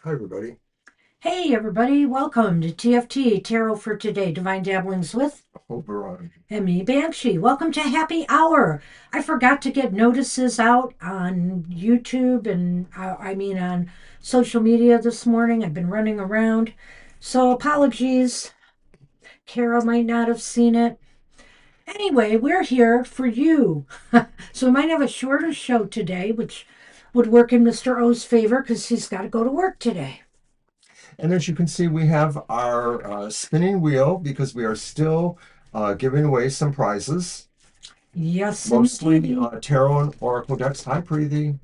Hi, everybody. Hey everybody, welcome to TFT, Tarot for Today, Divine Dabblings with Oberon. me, Banshee. Welcome to Happy Hour. I forgot to get notices out on YouTube and on social media this morning. I've been running around. So apologies. Carol might not have seen it. Anyway, we're here for you. So we might have a shorter show today, which would work in Mr. O's favor because he's got to go to work today. And as you can see, we have our spinning wheel because we are still giving away some prizes, Yes, mostly indeed. tarot and oracle decks. Hi, Preeti.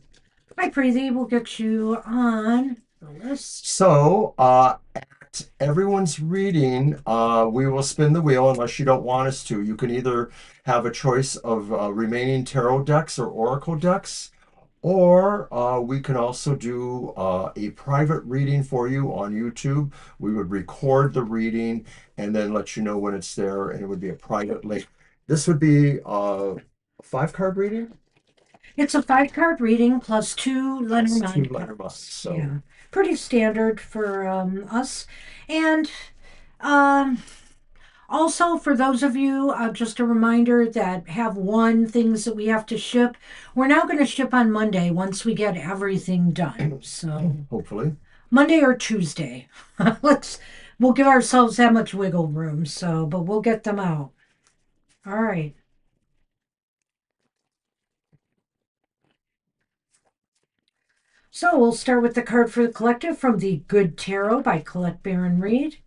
Hi, Preeti. We'll get you on the list. So, at everyone's reading, we will spin the wheel unless you don't want us to. You can either have a choice of remaining tarot decks or oracle decks, or we can also do a private reading for you on YouTube. We would record the reading and then let you know when it's there, and it would be a private link. This would be a five-card reading. It's a five-card reading plus two Plus two Lenormand letterbox. cards. So Yeah, pretty standard for us. And um, also, for those of you, just a reminder that have won things that we have to ship, we're now going to ship on Monday once we get everything done. So, hopefully. Monday or Tuesday. Let's, we'll give ourselves that much wiggle room. So, but we'll get them out. All right. So we'll start with the card for the collective from the Good Tarot by Colette Baron Reed.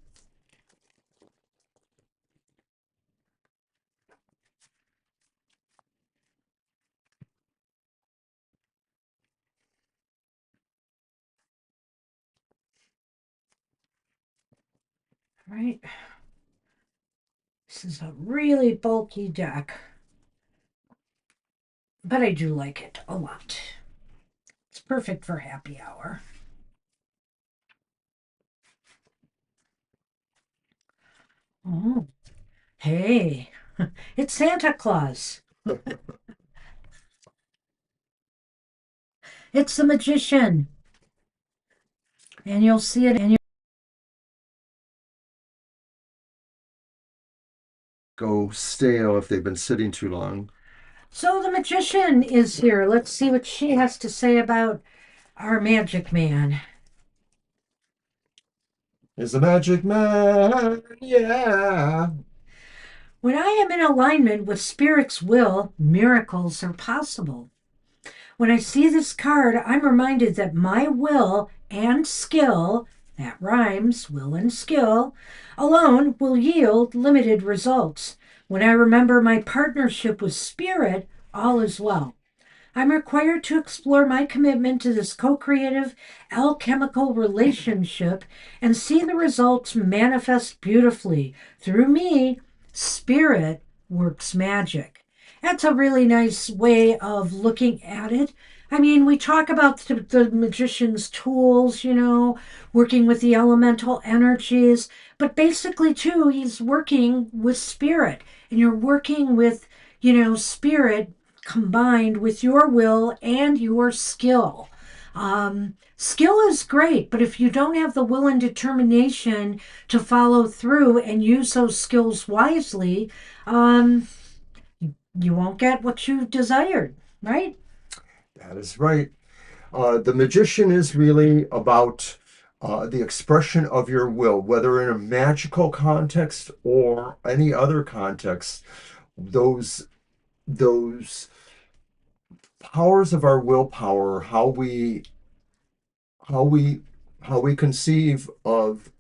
All right. This is a really bulky deck, but I do like it a lot. It's perfect for happy hour. Oh, hey, it's Santa Claus. It's the magician. And you'll see it. Go stale if they've been sitting too long. So the magician is here. Let's see what she has to say about our magic man. Is a magic man, yeah. When I am in alignment with Spirit's will, miracles are possible. When I see this card, I'm reminded that my will and skill, that rhymes, will and skill, alone will yield limited results. When I remember my partnership with Spirit, all is well. I'm required to explore my commitment to this co creative alchemical relationship and see the results manifest beautifully. Through me, Spirit works magic. That's a really nice way of looking at it. I mean, we talk about the magician's tools, working with the elemental energies, but basically, too, he's working with spirit, and you're working with, spirit combined with your will and your skill. Skill is great, but if you don't have the will and determination to follow through and use those skills wisely, um, you won't get what you desired, right? That is right. The magician is really about the expression of your will, whether in a magical context or any other context. Those powers of our willpower, how we how we conceive of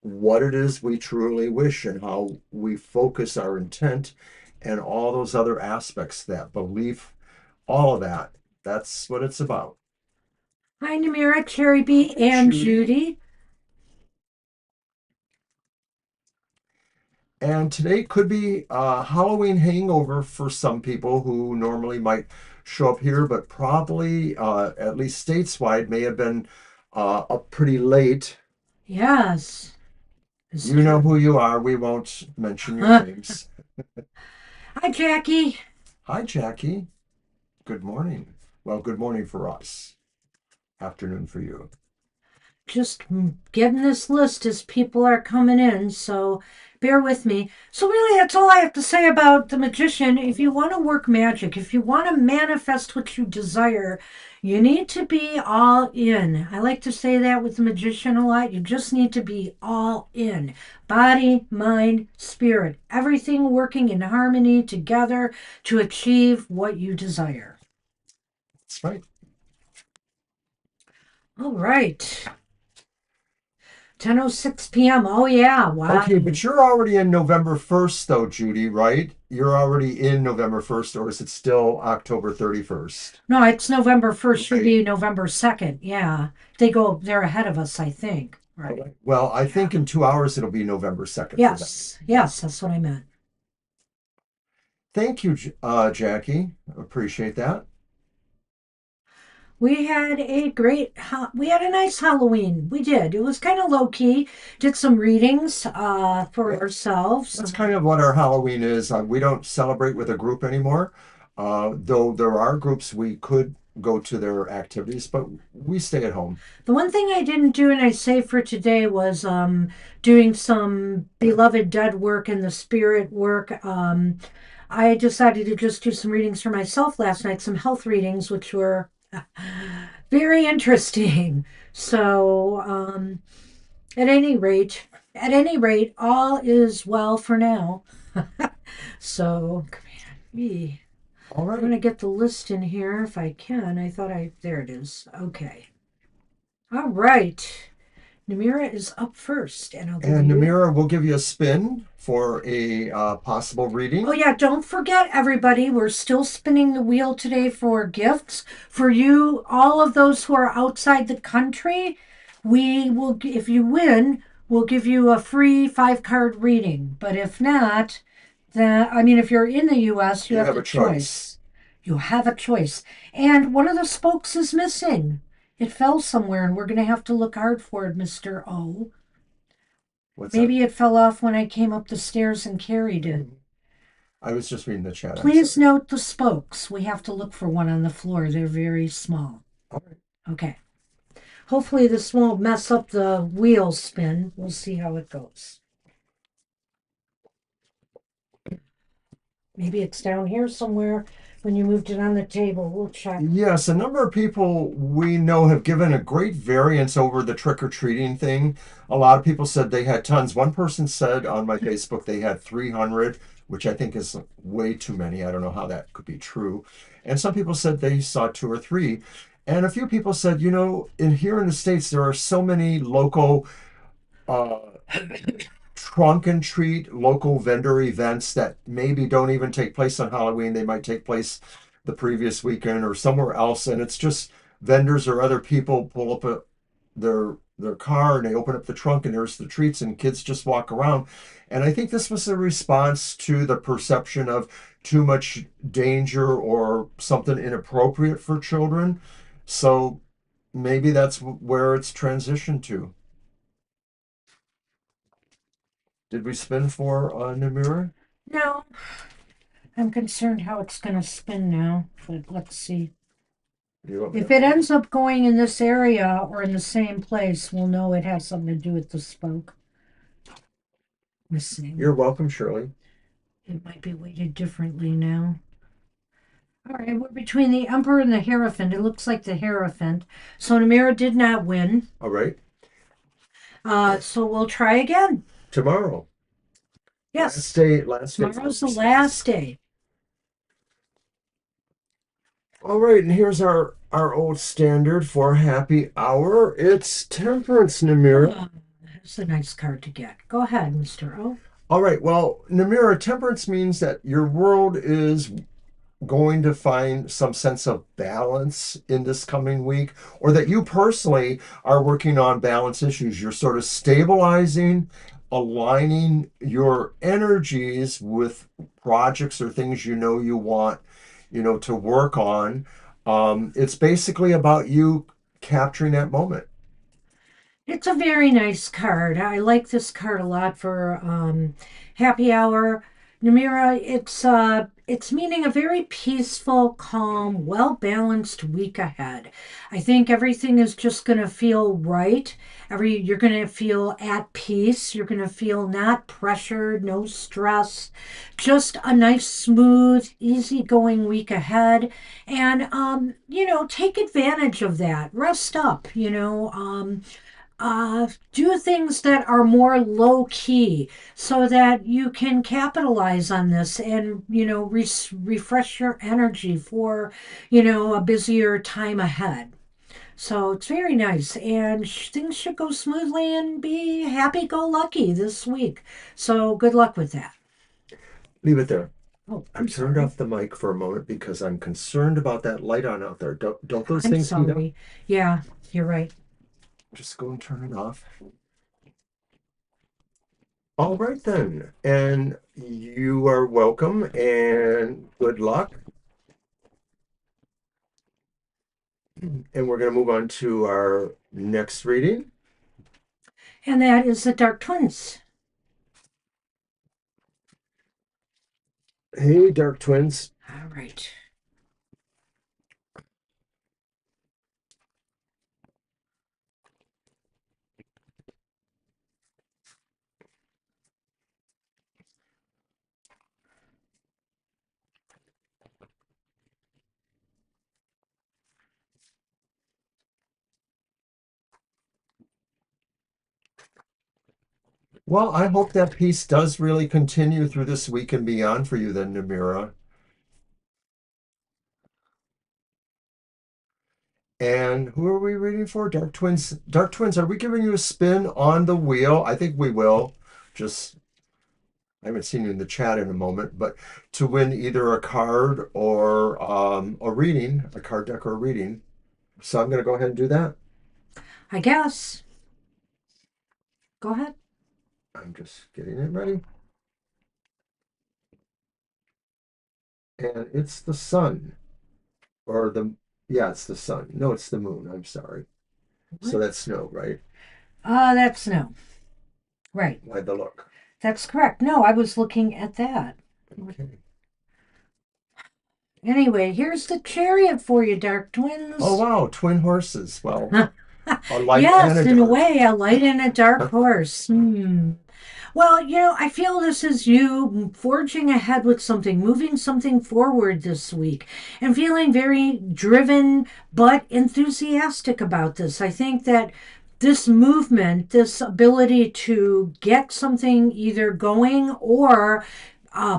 what it is we truly wish and how we focus our intent and all those other aspects, that belief, all of that. That's what it's about. Hi, Namira, Cherry B, Hi, and Judy. Judy. And today could be a Halloween hangover for some people who normally might show up here, but probably, at least stateswide, may have been up pretty late. Yes, it's You know true. who you are. We won't mention your Hi, names. Jackie. Hi, Jackie. Good morning. Well, good morning for us. Afternoon for you. just getting this list as people are coming in, so bear with me. So, really, that's all I have to say about the magician. If you want to work magic, if you want to manifest what you desire, you need to be all in. I like to say that with the magician a lot. You just need to be all in, body, mind, spirit, everything working in harmony together to achieve what you desire. That's right. All right. 10:06 p.m. Oh yeah, wow. Okay, but you're already in November 1st, though, Judy, right? You're already in November 1st, or is it still October 31st? No, it's November 1st, should Right. be November 2nd. Yeah. They're ahead of us, I think. All Right. right. Well, I Yeah. think in 2 hours it'll be November 2nd for them. Yes. Yeah. Yes, that's what I meant. Thank you, Jackie. Appreciate that. We had a nice Halloween. We did. It was kind of low key. Did some readings for Yeah. ourselves. That's kind of what our Halloween is. We don't celebrate with a group anymore, though there are groups we could go to their activities, but we stay at home. The one thing I didn't do and I saved for today was doing some beloved dead work and the spirit work. I decided to just do some readings for myself last night, some health readings, which were very interesting. So, at any rate, all is well for now. So, me. All I'm going right. to get the list in here if I can. There it is. Okay. All right. Namira is up first, and I'll give And you. Namira will give you a spin for a possible Oh, reading. yeah, don't forget, everybody, we're still spinning the wheel today for gifts. For you, all of those who are outside the country, if you win, we'll give you a free 5 card reading. But if not, if you're in the US, you You have have the a choice. choice. You have a choice. And one of the spokes is missing. It fell somewhere, and we're going to have to look hard for it, Mr. O. What's that? Maybe it fell off when I came up the stairs and carried it. I was just reading the chat. I'm Please sorry. note the spokes. We have to look for one on the floor. They're very small. All right. Okay. Hopefully, this won't mess up the wheel spin. We'll see how it goes. Maybe it's down here somewhere when you moved it on the table. We'll check. Yes, a number of people we know have given a great variance over the trick-or-treating thing. A lot of people said they had tons. One person said on my Facebook they had 300, which I think is way too many. I don't know how that could be true. And some people said they saw two or three. And a few people said, here in the States, there are so many local uh, trunk and treat local vendor events that maybe don't even take place on Halloween. They might take place the previous weekend or somewhere else, and it's just vendors or other people pull up their car and they open up the trunk and there's the treats and kids just walk around. And I think this was a response to the perception of too much danger or something inappropriate for children. So maybe that's where it's transitioned to. Did we spin for Namira? No, I'm concerned how it's going to spin now. But let's see. You want me If to it hold? ends up going in this area or in the same place, we'll know it has something to do with the spoke missing. You're welcome, Shirley. It might be weighted differently now. All right, we're between the Emperor and the Hierophant. It looks like the Hierophant. So Namira did not win. All right. So we'll try again. Tomorrow. Yes, Last day for tomorrow's the response. last day. All right, and here's our old standard for happy hour. It's Temperance, Namira. That's a nice card to get. Go ahead, Mr. O. All right, well, Namira, temperance means that your world is going to find some sense of balance in this coming week, or that you personally are working on balance issues. You're sort of stabilizing, aligning your energies with projects or things you want, to work on. It's basically about you capturing that moment. It's a very nice card. I like this card a lot for happy hour. Namira, it's meaning a very peaceful, calm, well-balanced week ahead. I think everything is just going to feel right. You're going to feel at peace. You're going to feel not pressured, no stress, just a nice, smooth, easygoing week ahead. And take advantage of that. Rest up. Do things that are more low key so that you can capitalize on this and refresh your energy for a busier time ahead. So it's very nice, and things should go smoothly and be happy go lucky this week. So good luck with that. Leave it there. Oh, I I'm turned sorry. off the mic for a moment because I'm concerned about that light on out there. Don't those I'm things heat up? sorry. Yeah, you're right. Just go and turn it off. All right then. And you are welcome and good luck. And we're going to move on to our next reading. And that is the Dark Twins. Hey, Dark Twins. All right. Well, I hope that peace does really continue through this week and beyond for you then, Namira. And who are we reading for? Dark Twins. Dark Twins, are we giving you a spin on the wheel? I think we will. Just, I haven't seen you in the chat in a moment, but to win either a card or a reading, a card deck or a reading. So I'm going to go ahead and do that. I guess. Go ahead. I'm just getting it ready. And it's the sun, or yeah, it's the sun. No, it's the moon. I'm sorry. So What? that's snow, right? That's no. Right. By the look. That's correct. No, I was looking at that. Okay. Anyway, here's the chariot for you, Dark Oh, Twins. wow. Twin horses. Well, a light and a Yes, in a dark. way, a light and a dark horse. Well, I feel this is you forging ahead with something, moving something forward this week, and feeling very driven but enthusiastic about this. I think that this movement, this ability to get something either going or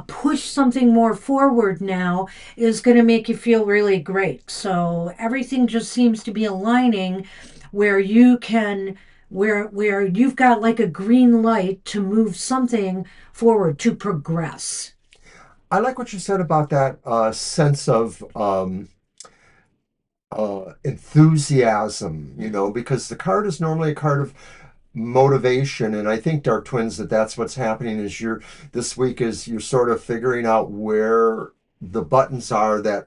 push something more forward now is going to make you feel really great. So everything just seems to be aligning where you can where you've got like a green light to move something forward to progress. I like what you said about that sense of enthusiasm, because the card is normally a card of motivation, and I think Dark Twins that's what's happening is this week is you're sort of figuring out where the buttons are that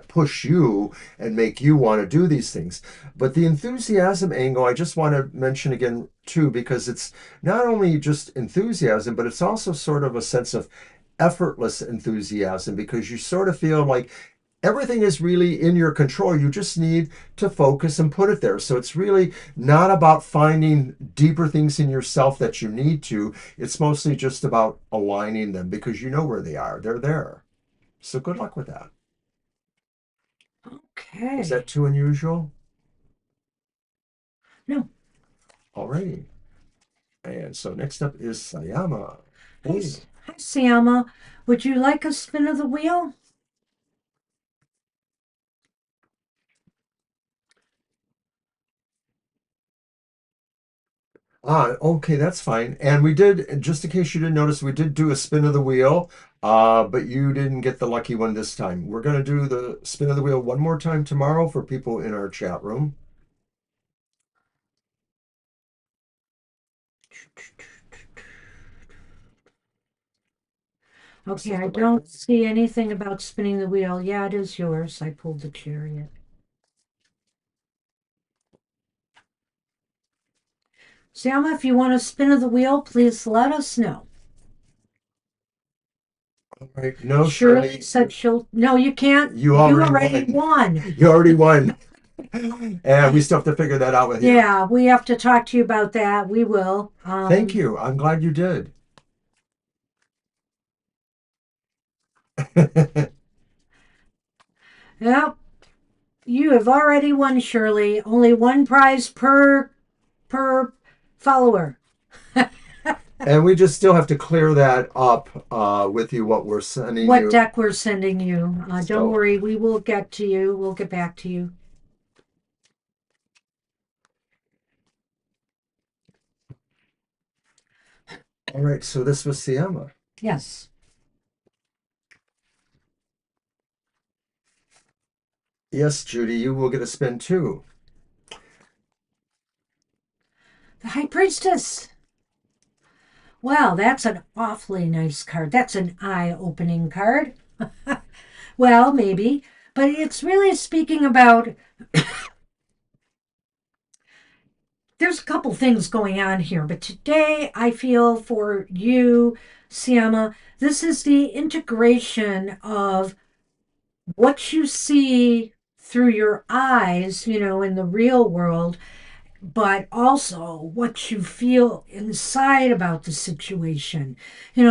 push you and make you want to do these things. But the enthusiasm angle, I just want to mention again too, because it's not only just enthusiasm, but it's also sort of a sense of effortless enthusiasm because you sort of feel like everything is really in your control. You just need to focus and put it there. So it's really not about finding deeper things in yourself that you need to. It's mostly just about aligning them because you know where they are. They're there. So good luck with that. Was that Okay. too unusual? No. Alrighty. And so next up is Sayama. Hi, Hey. hi, Siama. Would you like a spin of the wheel? Okay, that's fine. And we did, just in case you didn't notice, we did do a spin of the wheel, but you didn't get the lucky one this time. We're going to do the spin of the wheel one more time tomorrow for people in our chat room. Okay, Set I the mic. don't see anything about spinning the wheel. Yeah, it is yours. I pulled the chariot. Siama, if you want a spin of the wheel, please let us know. All right. No, Shirley Shirley, said she'll. No, you can't. you You already already won. won. You already won. And we still have to figure that out with you. Yeah, we have to talk to you about that. We will. Thank you. I'm glad you did. Yep. You have already won, Shirley. Only one prize per follower. And we just still have to clear that up with you, what we're sending What you. deck we're sending you. Don't So, worry, we will get to you. We'll get back to you. all right. So this was Siama. Yes. Yes, Judy, you will get a spin too. The High Priestess. Well, that's an awfully nice card. That's an eye opening card. Well, maybe. But it's really speaking about there's a couple things going on here, but today I feel for you, Siama, this is the integration of what you see through your eyes, in the real world, but also what you feel inside about the situation.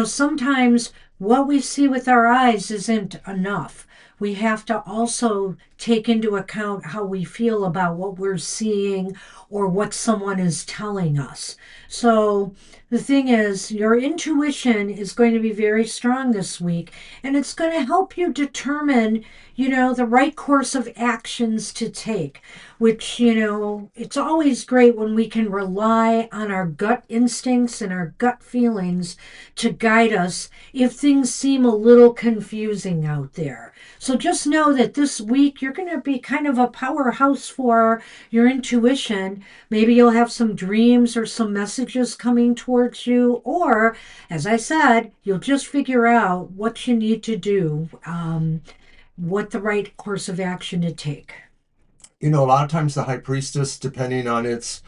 Sometimes what we see with our eyes isn't enough. We have to also take into account how we feel about what we're seeing or what someone is telling us. So, the thing is, your intuition is going to be very strong this week, and it's going to help you determine, the right course of actions to take, which, it's always great when we can rely on our gut instincts and our gut feelings to guide us if things seem a little confusing out there. So just know that this week you're going to be kind of a powerhouse for your intuition. Maybe you'll have some dreams or some messages coming towards you, or, as I said, you'll just figure out what you need to do, what the right course of action to take. A lot of times the high priestess, depending on its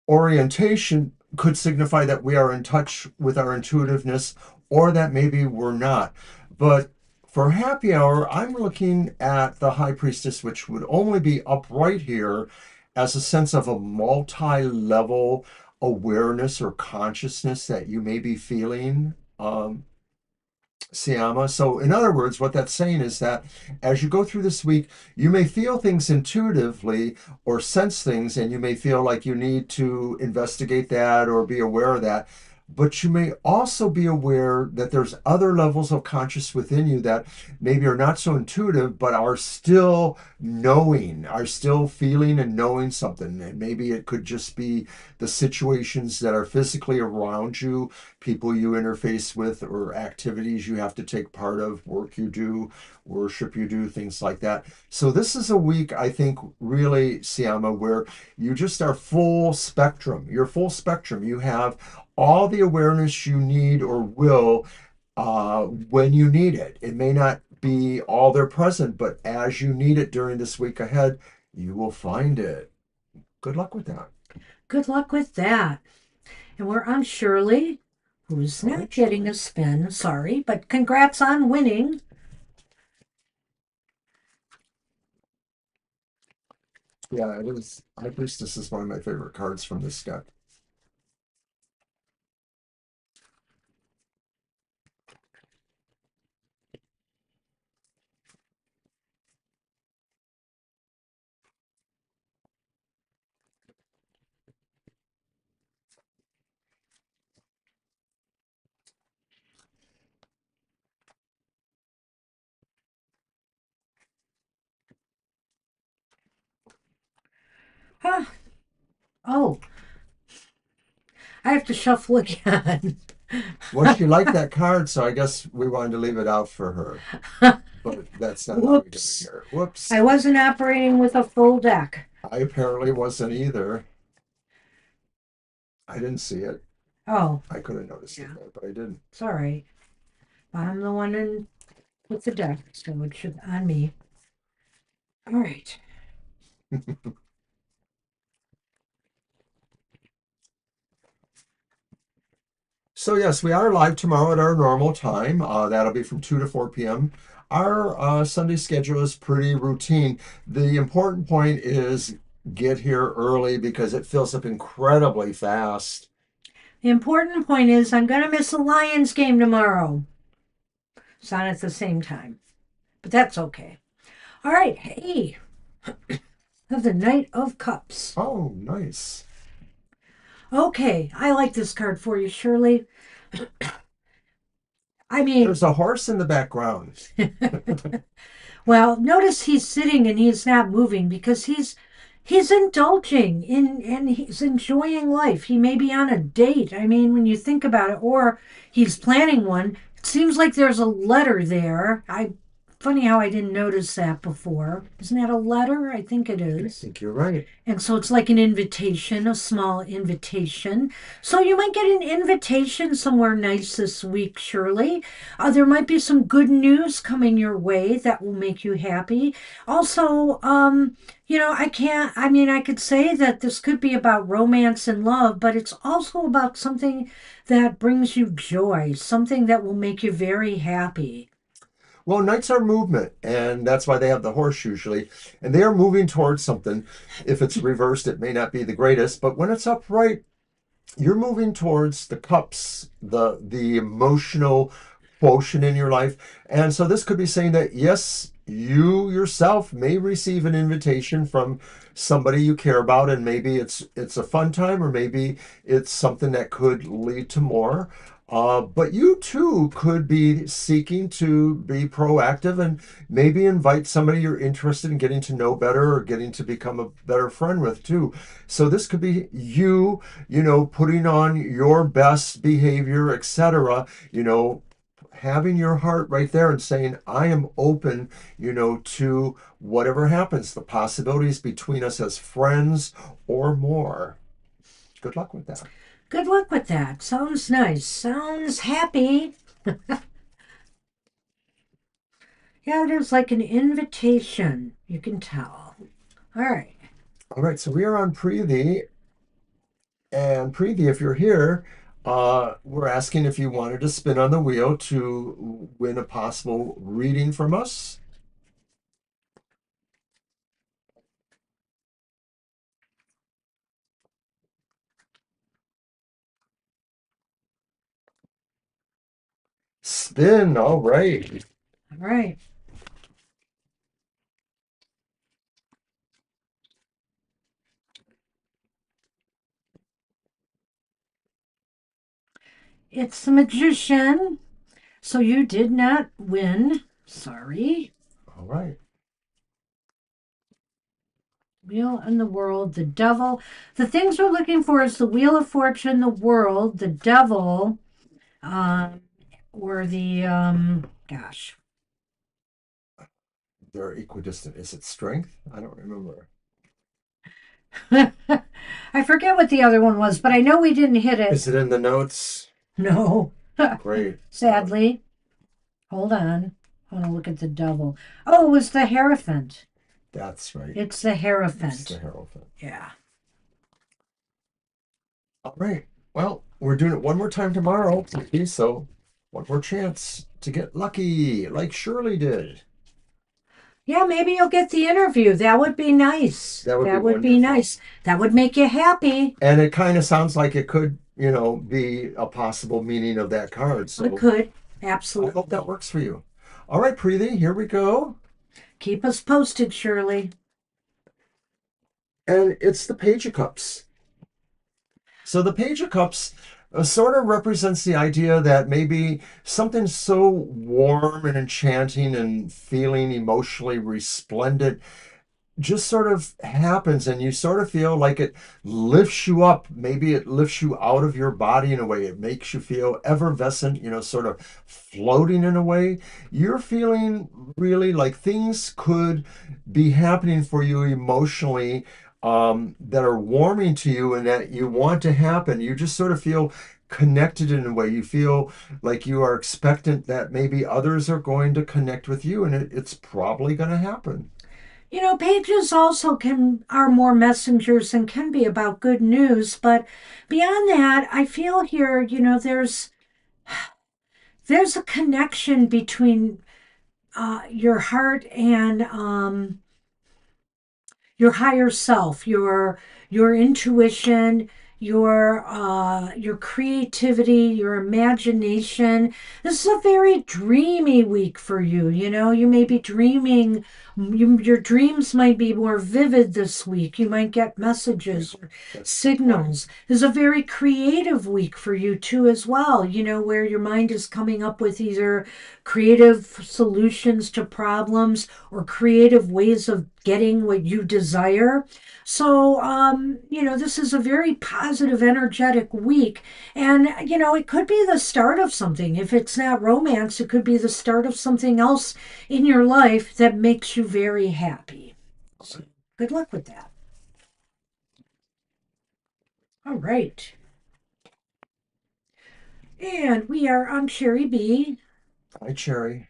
orientation, could signify that we are in touch with our intuitiveness or that maybe we're not. But for happy hour, I'm looking at the high priestess, which would only be upright here as a sense of a multi level awareness or consciousness that you may be feeling. Siama. So, in other words, what that's saying is that as you go through this week, you may feel things intuitively or sense things, and you may feel like you need to investigate that or be aware of that. But you may also be aware that there's other levels of conscious within you that maybe are not so intuitive, but are still knowing, are still feeling and knowing something. And maybe it could just be the situations that are physically around you, people you interface with, or activities you have to take part of, work you do, worship you do, things like that. So this is a week, I think, really, Siama, where you just are full spectrum. You're full spectrum. You have all the awareness you need or will when you need it. It may not be all there present, but as you need it during this week ahead, you will find it. Good luck with that. Good luck with that. And we're on Shirley, who's All not right, getting Shirley. a spin. Sorry, but congrats on winning. Yeah, it is. High Priestess is one of my favorite cards from this deck. Huh. Oh, I have to shuffle again. Well, she liked that card, so I guess we wanted to leave it out for her. But that's not how we do it Whoops. here. Whoops. I wasn't operating with a full deck. I apparently wasn't either. I didn't see it. Oh, I could have noticed it yeah. there, but I didn't. It's all right. I'm the one in with the deck, so it should on me. All right. So yes, we are live tomorrow at our normal time. That'll be from 2 to 4 p.m. Our Sunday schedule is pretty routine. The important point is get here early because it fills up incredibly fast. The important point is I'm going to miss a Lions game tomorrow. It's not at the same time, but that's okay. All right. Hey, of the Knight of Cups. Oh, nice. Okay, I like this card for you, Shirley. I mean, There's a horse in the background. well, notice he's sitting and he's not moving because he's indulging in and he's enjoying life. He may be on a date. I mean, when you think about it, or he's planning one. It seems like there's a letter there. I funny how I didn't notice that before. Isn't that a letter? I think it I is. think you're right. And so it's like an invitation, a small invitation. So you might get an invitation somewhere nice this week, Shirley. There might be some good news coming your way that will make you happy. Also, I could say that this could be about romance and love, but it's also about something that brings you joy, something that will make you very happy. Well, knights are movement, and that's why they have the horse usually. And they are moving towards something. If it's reversed, it may not be the greatest, but when it's upright, you're moving towards the cups, the emotional quotient in your life. And so this could be saying that yes, you yourself may receive an invitation from somebody you care about, and maybe it's a fun time, or maybe it's something that could lead to more. But you too could be seeking to be proactive and maybe invite somebody you're interested in getting to know better or getting to become a better friend with too. So this could be you, putting on your best behavior, etc., having your heart right there and saying, I am open, to whatever happens, the possibilities between us as friends or more. Good luck with that. Good luck with that. Sounds nice. Sounds happy. Yeah, it is like an invitation. You can tell. All right. All right, so we are on Preeti. And Preeti, if you're here, we're asking if you wanted to spin on the wheel to win a possible reading from us. Spin, all right. All right. It's the magician. So you did not win. Sorry. All right. Wheel and the world, the devil. The things we're looking for is the wheel of fortune, the world, the devil, um, or the gosh. They're equidistant. Is it strength? I don't remember. I forget what the other one was, but I know we didn't hit it. Is it in the notes? No. Great. Sadly. Hold on. I want to look at the devil. Oh, it was the Hierophant. That's right. It's the It's Hierophant. the Hierophant. Yeah. All right. Well, we're doing it one more time tomorrow. So one more chance to get lucky, like Shirley did. Yeah, maybe you'll get the interview. That would be nice. That would be That would be wonderful. nice. That would make you happy. And it kind of sounds like it could, be a possible meaning of that card. It So could. I hope that Absolutely. works for you. All right, Preeti, here we go. Keep us posted, Shirley. And it's the Page of Cups. So the Page of Cups sort of represents the idea that maybe something so warm and enchanting and feeling emotionally resplendent just sort of happens, and you sort of feel like it lifts you up. Maybe it lifts you out of your body in a way. It makes you feel effervescent, sort of floating in a way. You're feeling really like things could be happening for you emotionally, that are warming to you and that you want to happen. You just sort of feel connected in a way. You feel like you are expectant that maybe others are going to connect with you, and it's probably going to happen. Pages also can are more messengers and can be about good news, but beyond that, I feel here, there's a connection between your heart and your higher self, your intuition, your creativity, your imagination. This is a very dreamy week for you. You may be dreaming. Your dreams might be more vivid this week. You might get messages or That's a good point. signals. This is a very creative week for you too, as well. Where your mind is coming up with either creative solutions to problems or creative ways of getting what you desire. So, this is a very positive, energetic week. And, it could be the start of something. If it's not romance, it could be the start of something else in your life that makes you very happy. So, good luck with that. All right. And we are on Cherry B. Hi, Cherry.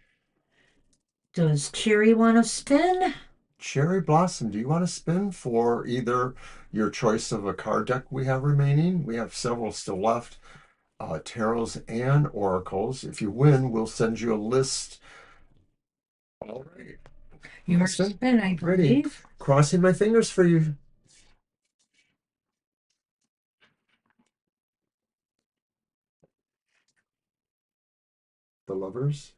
Does Cherry want to spin? Cherry Blossom, do you want to spin for either your choice of a card deck we have remaining? We have several still left, tarots and oracles. If you win, we'll send you a list. All right. You want Your to spin? spin, I Ready. believe. Crossing my fingers for you. The lovers.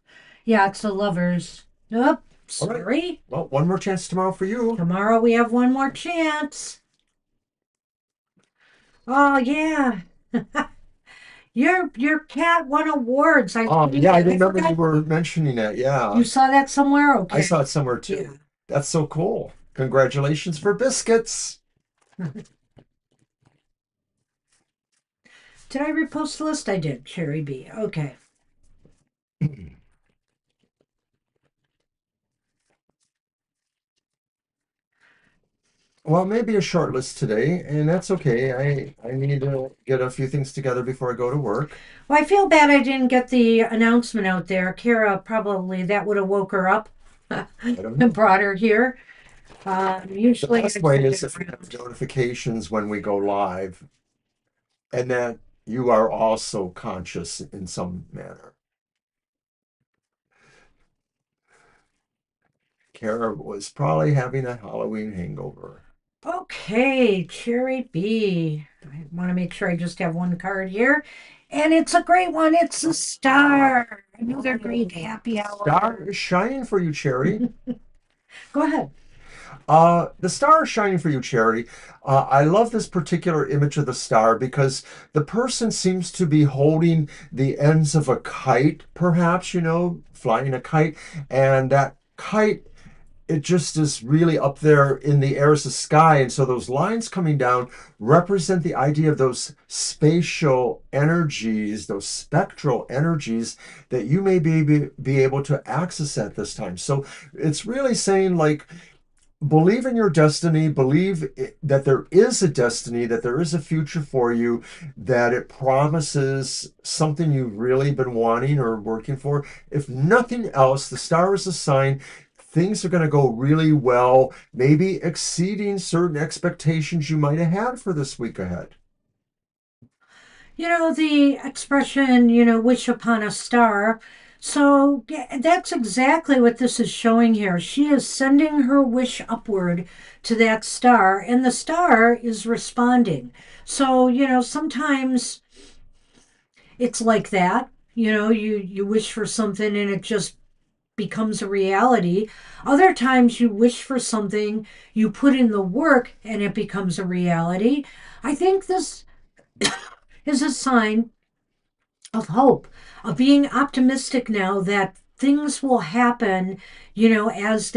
Yeah, it's the lovers. Nope, All right. sorry. Well, one more chance tomorrow for you. Tomorrow we have one more chance. Oh yeah. Your cat won awards. I Oh, think yeah, I I remember you forgot. were mentioning that. You Yeah, saw that somewhere? I Okay. saw it somewhere Yeah. too. That's so cool. Congratulations for biscuits. Did I repost the list? I did. Cherry B. Okay. Well, maybe a short list today, and that's okay. I need to get a few things together before I go to work. Well, I feel bad I didn't get the announcement out there. Kara probably that would have woke her up I don't and know. brought her here. The Usually best I'd way send is it if you have around. notifications when we go live, and that you are also conscious in some manner. Kara was probably having a Halloween hangover. Okay, Cherry B. I want to make sure I just have one card here. And it's a great one. It's a star. Another great happy Star hour. is shining for you, Cherry. Go ahead. The star is shining for you, Cherry. I love this particular image of the star because the person seems to be holding the ends of a kite, perhaps, flying a kite, and that kite, it just is really up there in the air as the sky. And so those lines coming down represent the idea of those spatial energies, those spectral energies that you may be able to access at this time. So it's really saying, like, believe in your destiny, that there is a destiny, that there is a future for you, that it promises something you've really been wanting or working for. If nothing else, the star is a sign things are going to go really well, maybe exceeding certain expectations you might have had for this week ahead. The expression, wish upon a star. So yeah, that's exactly what this is showing here. She is sending her wish upward to that star, and the star is responding. So, sometimes it's like that. You wish for something and it just becomes a reality. Other times you wish for something, you put in the work, and it becomes a reality. I think this is a sign of hope, of being optimistic now that things will happen, as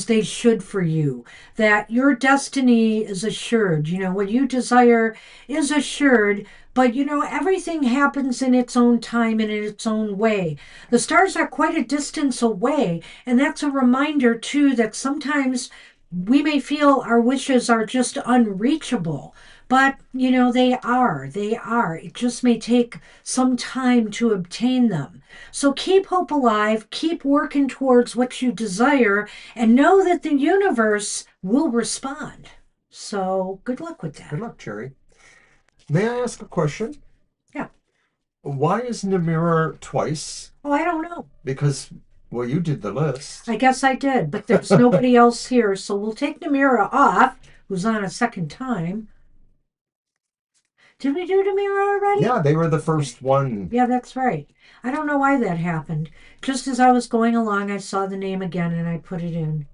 they should for you, that your destiny is assured, what you desire is assured, but everything happens in its own time and in its own way. The stars are quite a distance away, and that's a reminder too that sometimes we may feel our wishes are just unreachable, But, they are. It just may take some time to obtain them. So keep hope alive, keep working towards what you desire, and know that the universe will respond. So good luck with Good that. luck, Cherry. May I ask a question? Yeah. Why is Namira twice? Oh, I don't know. Because, well, you did the list. I guess I did, but there's nobody else here, so we'll take Namira off, who's on a second time. Did we do Namira already? Yeah, they were the Okay. first one. Yeah, that's right. I don't know why that happened. Just as I was going along, I saw the name again and I put it in.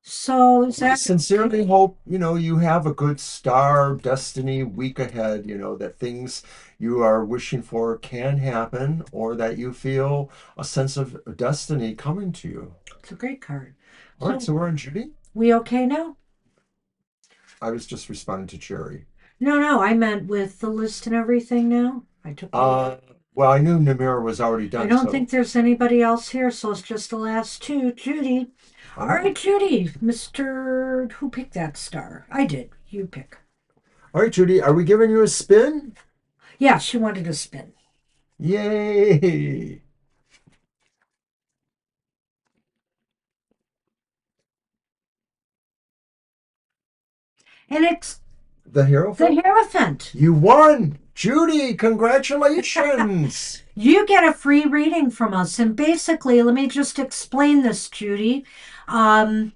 So is I that sincerely okay? hope, you have a good star destiny week ahead, that things you are wishing for can happen or that you feel a sense of destiny coming to you. It's a great card. All right, So so we're on Judy. we okay now? I was just responding to Cherry. No, no, I meant with the list and everything now. I took the Uh, well, I knew Namira was already I done, don't think so there's anybody else here, so it's just the last two. Judy. all All right. right, Judy. Mr. Who picked that star? I did. You pick. All right, Judy, are we giving you a spin? Yeah, she wanted to spin. Yay! And it's The the Hierophant? Hierophant. You won! Judy, congratulations! You get a free reading from us. And basically, let me just explain this, Judy. Um,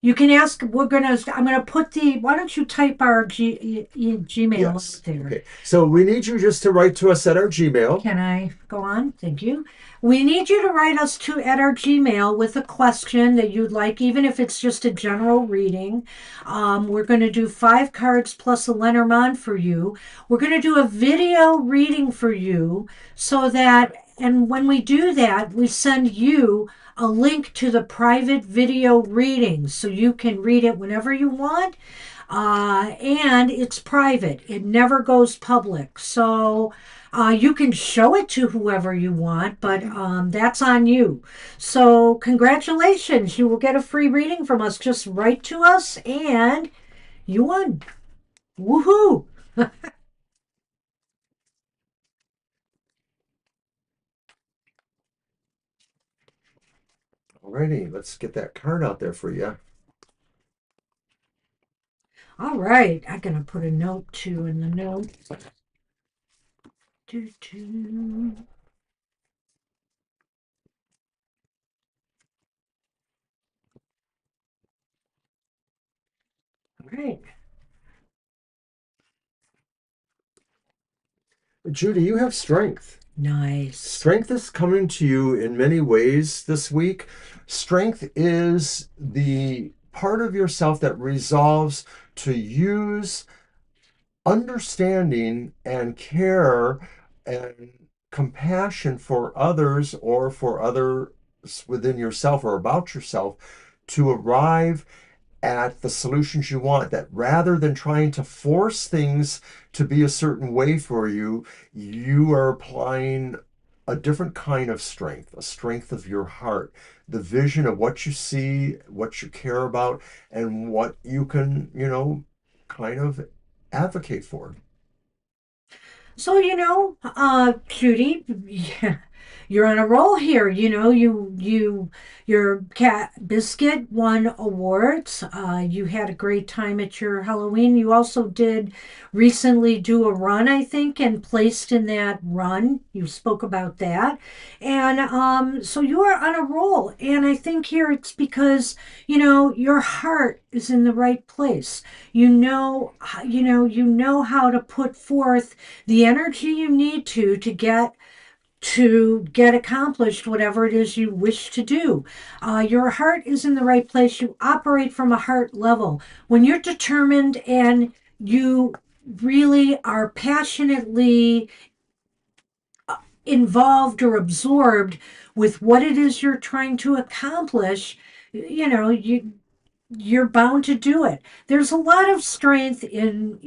You can ask. I'm gonna put the. Why don't you type our Gmail out Yes. there? Okay. So we need you just to write to us at our Gmail. Can I go on? Thank you. We need you to write us to at our Gmail with a question that you'd like, even if it's just a general reading. We're going to do 5 cards plus a Lenormand for you. We're going to do a video reading for you so that, and when we do that, we send you a link to the private video reading so you can read it whenever you want. And it's private, it never goes public. So you can show it to whoever you want, but that's on you. So, congratulations. You will get a free reading from us. Just write to us, and you won. Woohoo! Alrighty, let's get that card out there for you. All right. I'm going to put a note too in the note. Doo, doo. All right. Judy, you have strength. Nice. Strength is coming to you in many ways this week. Strength is the part of yourself that resolves to use understanding and care and compassion for others or for others within yourself or about yourself to arrive at the solutions you want. That rather than trying to force things to be a certain way for you, you are applying a different kind of strength, a strength of your heart, the vision of what you see, what you care about, and what you can, kind of advocate for. So, Judy, yeah, you're on a roll here. Your cat biscuit won awards. You had a great time at your Halloween. You also did recently do a run, I think, and placed in that run. You spoke about that, and so you are on a roll. And I think here it's because your heart is in the right place. You know how to put forth the energy you need to get accomplished whatever it is you wish to do. Your heart is in the right place. You operate from a heart level. When you're determined and you really are passionately involved or absorbed with what it is you're trying to accomplish, you're bound to do it. There's a lot of strength in,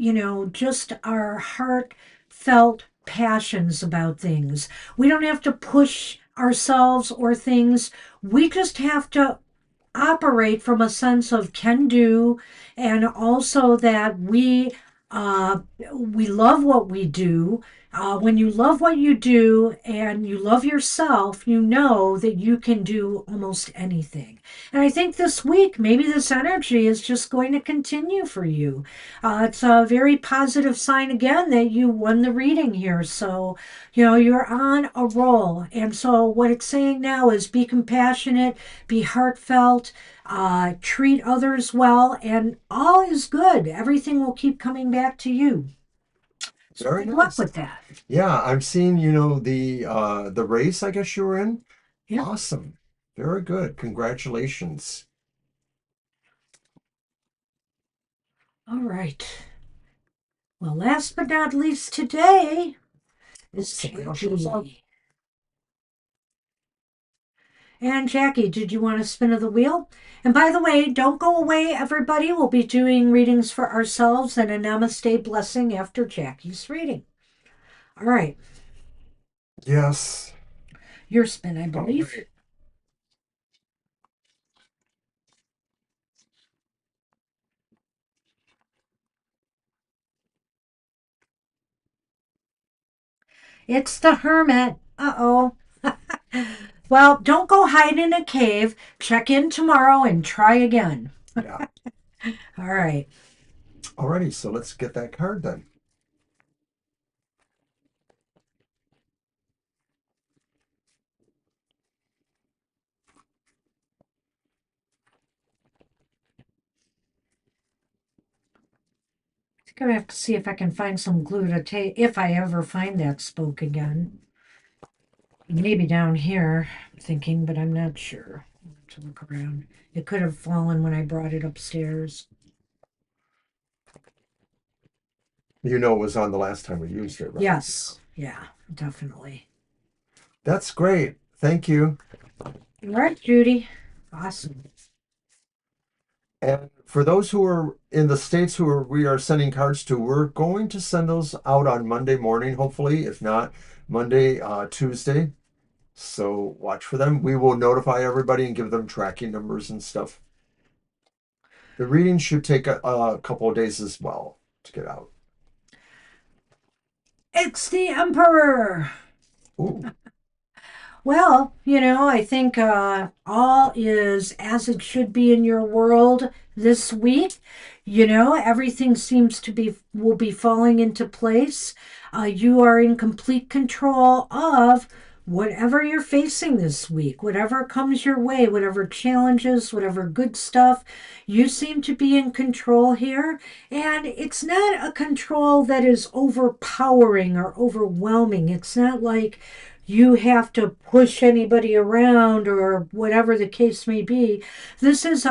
just our heartfelt passions about things. We don't have to push ourselves or things. We just have to operate from a sense of can do, and also that we Uh, we love what we do. When you love what you do and you love yourself, you know that you can do almost anything. And I think this week, maybe this energy is just going to continue for you. It's a very positive sign again that you won the reading here. So, you're on a roll. And so, what it's saying now is be compassionate, be heartfelt, treat others well, and all is good. Everything will keep coming back to you. So Very good luck nice. with that. Yeah, I'm seeing, the race I guess you were in. Yep. Awesome. Very good. Congratulations. All right. Well, last but not least today Oh, is somebody else shows up. Jackie. And Jackie, did you want a spin of the wheel? And by the way, don't go away, everybody. We'll be doing readings for ourselves and a namaste blessing after Jackie's reading. All right. Yes. Your spin, I All believe. right. It's the hermit. Uh-oh. Well, don't go hide in a cave. Check in tomorrow and try again. Yeah. All right. Alrighty, so let's get that card then. I think I have to see if I can find some glue to tape, if I ever find that spoke again. Maybe down here, I'm thinking, but I'm not sure. I'll have to look around. It could have fallen when I brought it upstairs. You know it was on the last time we used it, right? Yes. Yeah, definitely. That's great. Thank you. All right, Judy. Awesome. And for those who are in the states we are sending cards to, we're going to send those out on Monday morning, hopefully. If not, Monday, Tuesday. So watch for them. We will notify everybody and give them tracking numbers and stuff. The reading should take a couple of days as well to get out. It's the Emperor. Ooh, Well, I think all is as it should be in your world this week. Everything seems to will be falling into place. You are in complete control of whatever you're facing this week, whatever comes your way, whatever challenges, whatever good stuff. You seem to be in control here. And it's not a control that is overpowering or overwhelming. It's not like you have to push anybody around or whatever the case may be. This is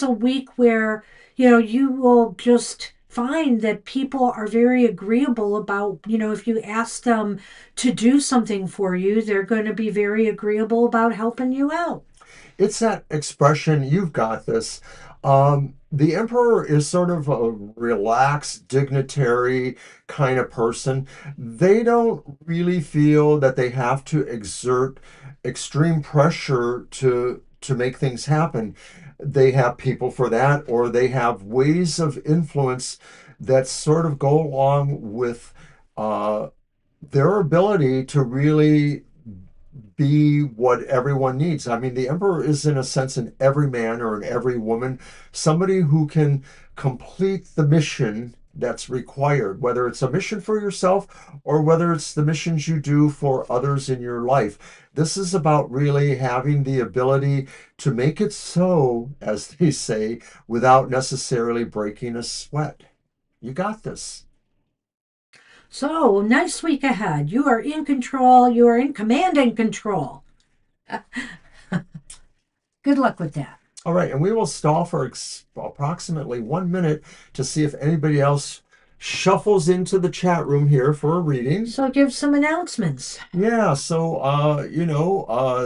a week where you will just find that people are very agreeable about, if you ask them to do something for you, they're going to be very agreeable about helping you out. it's that expression, you've got this. The emperor is sort of a relaxed, dignitary kind of person. They don't really feel that they have to exert extreme pressure to make things happen. They have people for that, or they have ways of influence that sort of go along with uh, their ability to really be what everyone needs. I mean, the emperor is, in a sense, an every man or an every woman, somebody who can complete the mission that's required, whether it's a mission for yourself or whether it's the missions you do for others in your life. This is about really having the ability to make it so, as they say, without necessarily breaking a sweat. You got this. So, nice week ahead. You are in control. You are in command and control. Good luck with that. All right, and we will stall for approximately 1 minute to see if anybody else shuffles into the chat room here for a reading. So, give some announcements. Yeah, so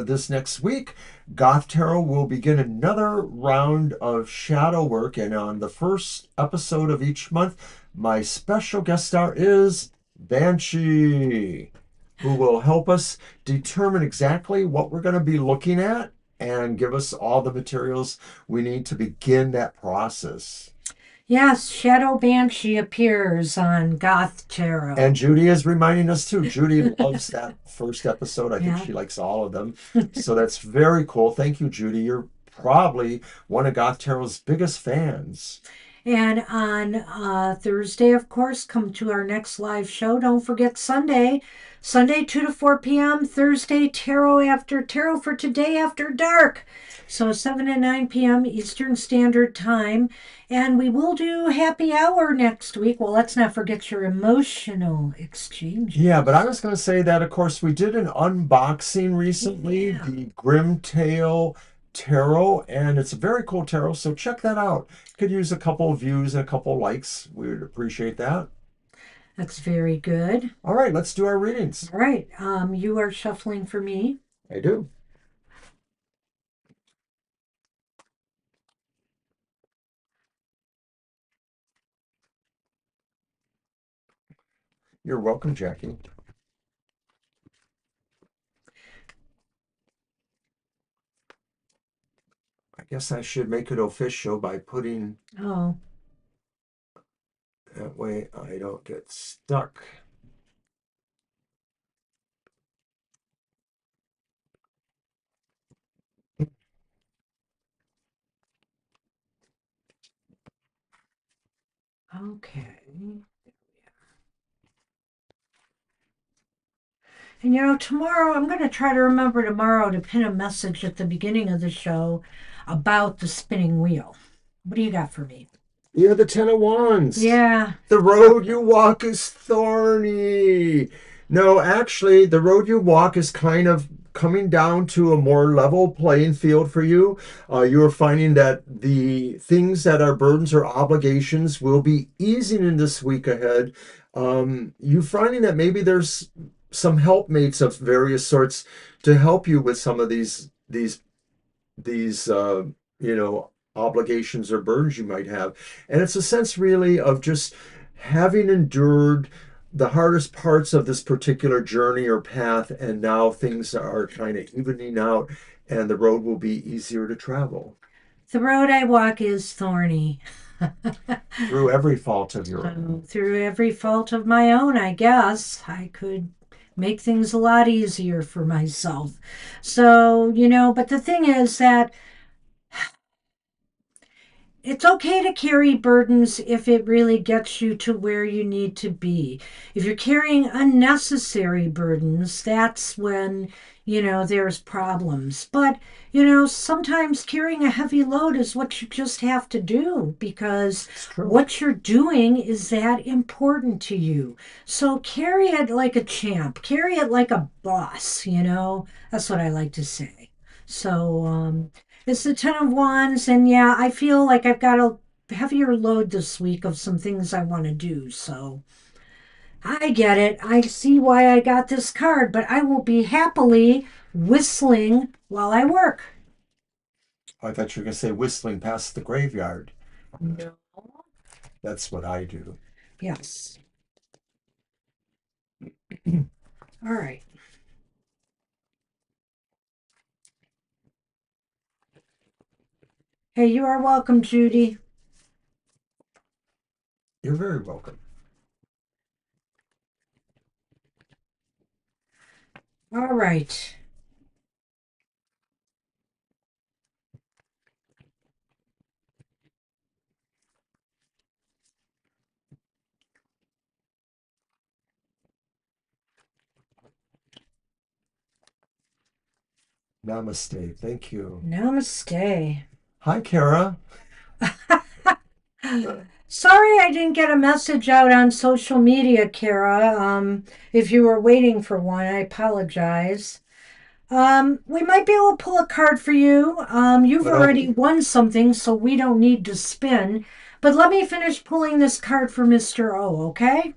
this next week, Goth Tarot will begin another round of shadow work, and on the first episode of each month, my special guest star is Banshee, who will help us determine exactly what we're going to be looking at and give us all the materials we need to begin that process. Yes, Shadow Banshee appears on Goth And Tarot. Judy is reminding us too. Judy loves that first episode. I think Yeah. she likes all of them. So that's very cool. Thank you, Judy. You're probably one of Goth Tarot's biggest fans. And on Thursday, of course, come to our next live show. Don't forget Sunday. Sunday, 2 to 4 p.m. Thursday, Tarot for Today After Dark. So 7 to 9 p.m. Eastern Standard Time. And we will do happy hour next week. Well, let's not forget your emotional Yeah, but I exchanges. was going to say that, of course, we did an unboxing recently, Yeah. the Grim Tale Tarot, and it's a very cool tarot. So check that out. Could use a couple of views and a couple of likes. We would appreciate that. That's very good. All right, let's do our readings. All right. You are shuffling for me. I do. You're welcome, Jackie. I guess I should make it official by putting Oh, that way I don't get stuck. okay. And tomorrow I'm going to try to remember tomorrow to pin a message at the beginning of the show about the spinning wheel. What do you got for me? You're the Ten of Wands. Yeah. The road you walk is thorny. No, actually, the road you walk is kind of coming down to a more level playing field for you. You're finding that the things that are burdens or obligations will be easing in this week ahead. You're finding that maybe there's some helpmates of various sorts to help you with some of these obligations or burdens you might have. And it's a sense really of just having endured the hardest parts of this particular journey or path, and now things are kind of evening out and the road will be easier to travel The road I walk is thorny. through every fault of your own. Through every fault of my own, I guess, I could make things a lot easier for myself. So, but the thing is that it's okay to carry burdens if it really gets you to where you need to be. If you're carrying unnecessary burdens, that's when, there's problems. But, sometimes carrying a heavy load is what you just have to do because It's true. what you're doing is that important to you. So carry it like a champ, carry it like a boss. That's what I like to say. So, it's the Ten of Wands, and yeah, I feel like I've got a heavier load this week of some things I want to do. So I get it. I see why I got this card, but I will be happily whistling while I work. I thought you were going to say whistling past the graveyard. No. That's what I do. Yes. All right. Hey, you are welcome, Judy. You're very welcome. All right. Namaste. Thank you. Namaste. Hi, Kara. Sorry I didn't get a message out on social media, Kara. If you were waiting for one, I apologize. We might be able to pull a card for you. You've But I, already won something, so we don't need to spin. But let me finish pulling this card for Mr. O, okay?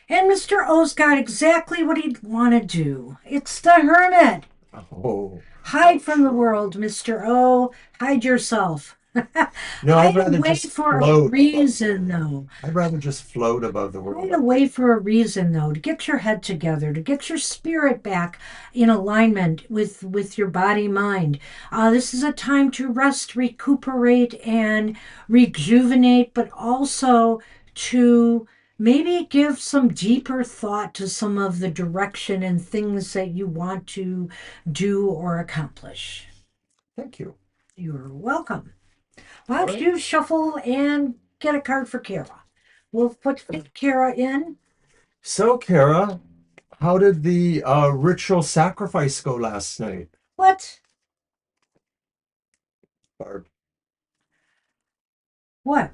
And Mr. O's got exactly what he'd want to do. It's the Hermit. oh, Hide from the world, Mr. O. Hide yourself. No, I'd Hide rather away just for a float above the reason, world. though. I'd rather just float above the Hide world. away for a reason, though, to get your head together, to get your spirit back in alignment with your body mind. This is a time to rest, recuperate, and rejuvenate, but also to maybe give some deeper thought to some of the direction and things that you want to do or accomplish. Thank you. You're welcome. Why All don't right. you shuffle and get a card for Kara? We'll put Kara in. So, Kara, how did the ritual sacrifice go last night, What? Barb? What?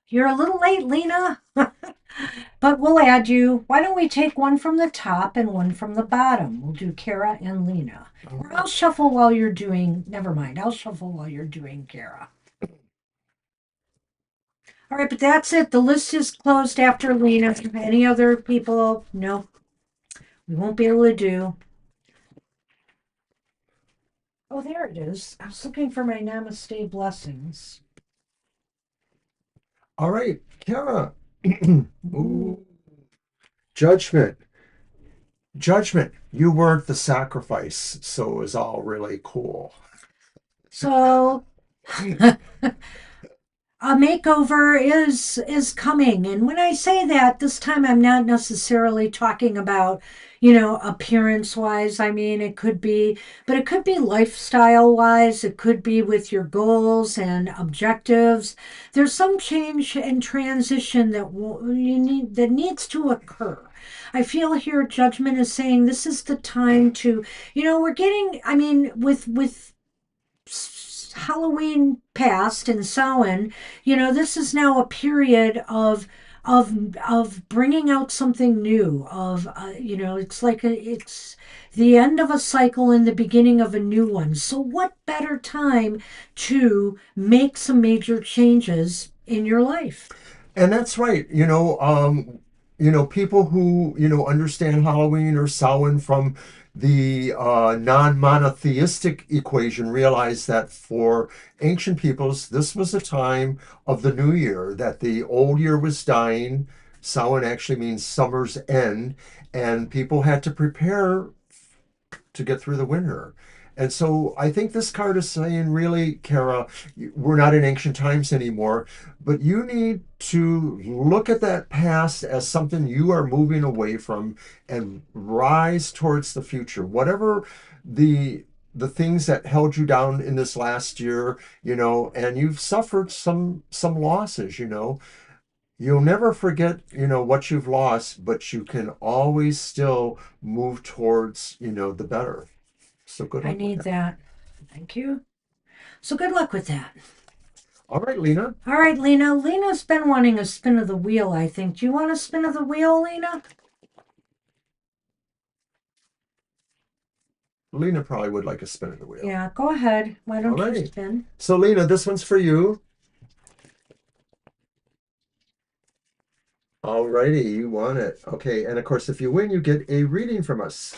You're a little late, Lena. But we'll add you. Why don't we take one from the top and one from the bottom? We'll do Kara and Lena. All Or I'll right. shuffle while you're doing. Never mind. I'll shuffle while you're doing Kara. All right, but that's it. The list is closed after Lena. Any other people? No, we won't be able to do. Oh, there it is. I was looking for my Namaste blessings. All right, Kara. Ooh. Ooh, judgment. Judgment. You weren't the sacrifice, so it was all really cool. So a makeover is coming, and when I say that this time, I'm not necessarily talking about, appearance wise. I mean, it could be, but it could be lifestyle wise. It could be with your goals and objectives. There's some change and transition you need that needs to occur. I feel here judgment is saying this is the time to, we're getting, I mean, with Halloween passed and Samhain, this is now a period of bringing out something new. It's like it's the end of a cycle and the beginning of a new one. So, what better time to make some major changes in your life? And that's right. People who, understand Halloween or Samhain from the non-monotheistic equation realize that for ancient peoples, this was a time of the new year, that the old year was dying. Samhain actually means summer's end, and people had to prepare to get through the winter. And so I think this card is saying, really, Kara, we're not in ancient times anymore, but you need to look at that past as something you are moving away from and rise towards the future. Whatever the things that held you down in this last year, and you've suffered some losses, you'll never forget, what you've lost, but you can always still move towards, the better. So good I luck with need that. that. Thank you. So, good luck with that. All right, Lena. All right, Lena. Lena's been wanting a spin of the wheel, I think. Do you want a spin of the wheel, Lena? Lena probably would like a spin of the wheel. Yeah, go ahead. Why All don't you right. spin? So, Lena, this one's for you. All righty, you won it. Okay, and of course, if you win, you get a reading from us.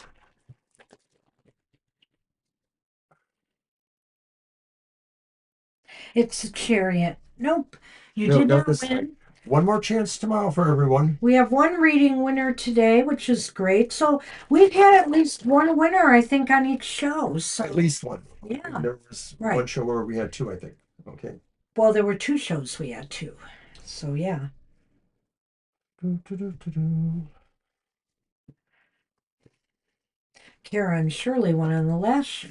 It's a chariot. Nope, you No, did not not this time. win. One more chance tomorrow for everyone. We have one reading winner today, which is great. So we've had at least one winner, I think, on each show. At So, least one. Okay, yeah, there was one right. show where we had two, I think. Okay. Well, there were two shows we had two. So, yeah. Do. Kara and Shirley won on the last show.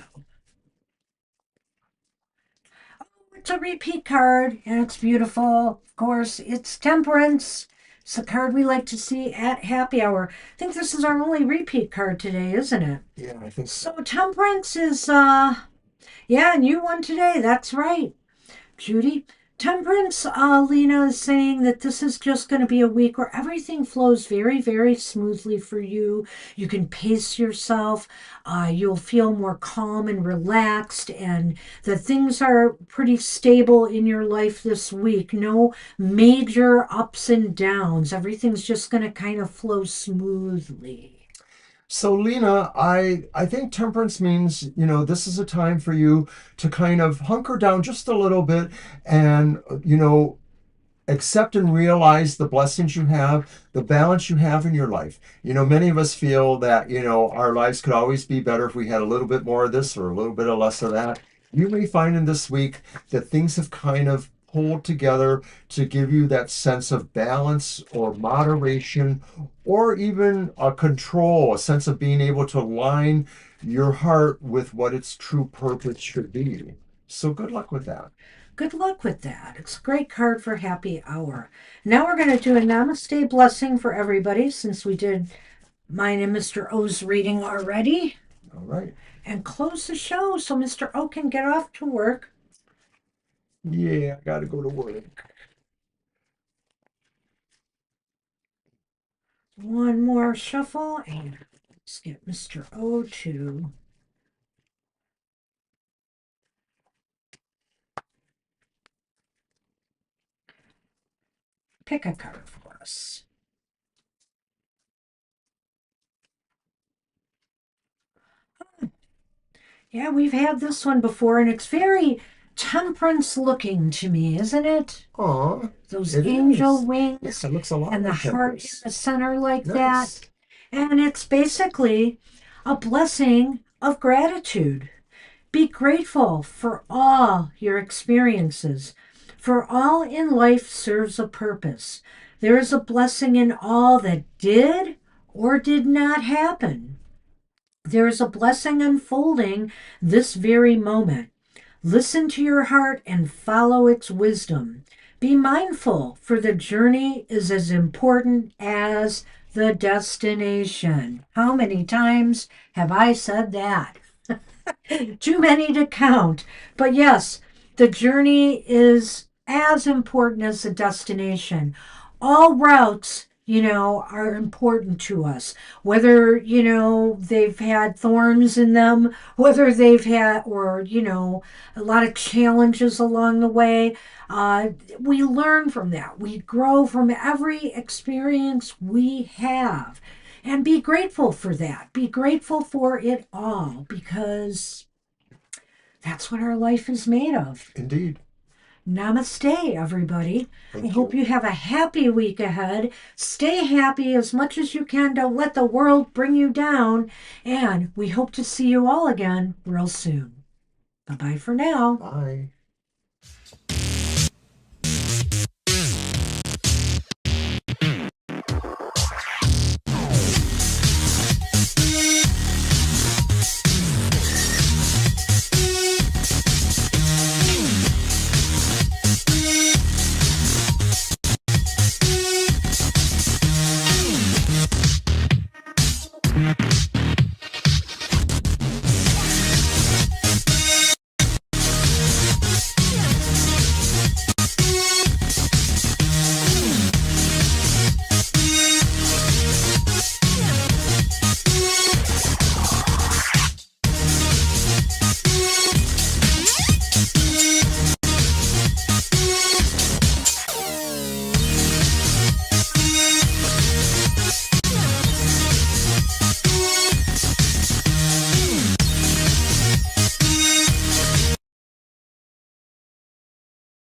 It's a repeat card and it's beautiful. Of course, it's Temperance. It's a card we like to see at happy hour. I think this is our only repeat card today, isn't it? Yeah, I think So so. Temperance is yeah, and you won today. That's right. Judy. Temperance, Lena is saying that this is just going to be a week where everything flows very, very smoothly for you. You can pace yourself. You'll feel more calm and relaxed, and that things are pretty stable in your life this week. No major ups and downs. Everything's just going to kind of flow smoothly. So Lena, I think temperance means, this is a time for you to kind of hunker down just a little bit and, accept and realize the blessings you have, the balance you have in your life. Many of us feel that, our lives could always be better if we had a little bit more of this or a little bit of less of that. You may find in this week that things have kind of pulled together to give you that sense of balance or moderation or even a control, a sense of being able to align your heart with what its true purpose should be. So good luck with that. Good luck with that. It's a great card for happy hour. Now we're going to do a namaste blessing for everybody since we did mine and Mr. O's reading already. All right. And close the show so Mr. O can get off to work. Yeah, I got to go to work. One more shuffle and let's get Mr. O to pick a card for us. Yeah, we've had this one before, and it's very temperance looking to me, isn't it? Aw, Those it angel is. Yes, wings it looks a lot and the like heart in Temperance. the center, like Nice. that. And it's basically a blessing of gratitude. Be grateful for all your experiences, for all in life serves a purpose. There is a blessing in all that did or did not happen. There is a blessing unfolding this very moment. Listen to your heart and follow its wisdom. Be mindful, for the journey is as important as the destination. How many times have I said that? Too many to count. But yes, the journey is as important as the destination. All routes, are important to us. Whether, they've had thorns in them, whether they've had, or, a lot of challenges along the way. Uh, we learn from that. We grow from every experience we have. And be grateful for that. Be grateful for it all because that's what our life is made of. Indeed. Namaste, everybody. I Thank hope you. you have a happy week ahead. Stay happy as much as you can. Don't let the world bring you down. And we hope to see you all again real soon. Bye bye for now. Bye.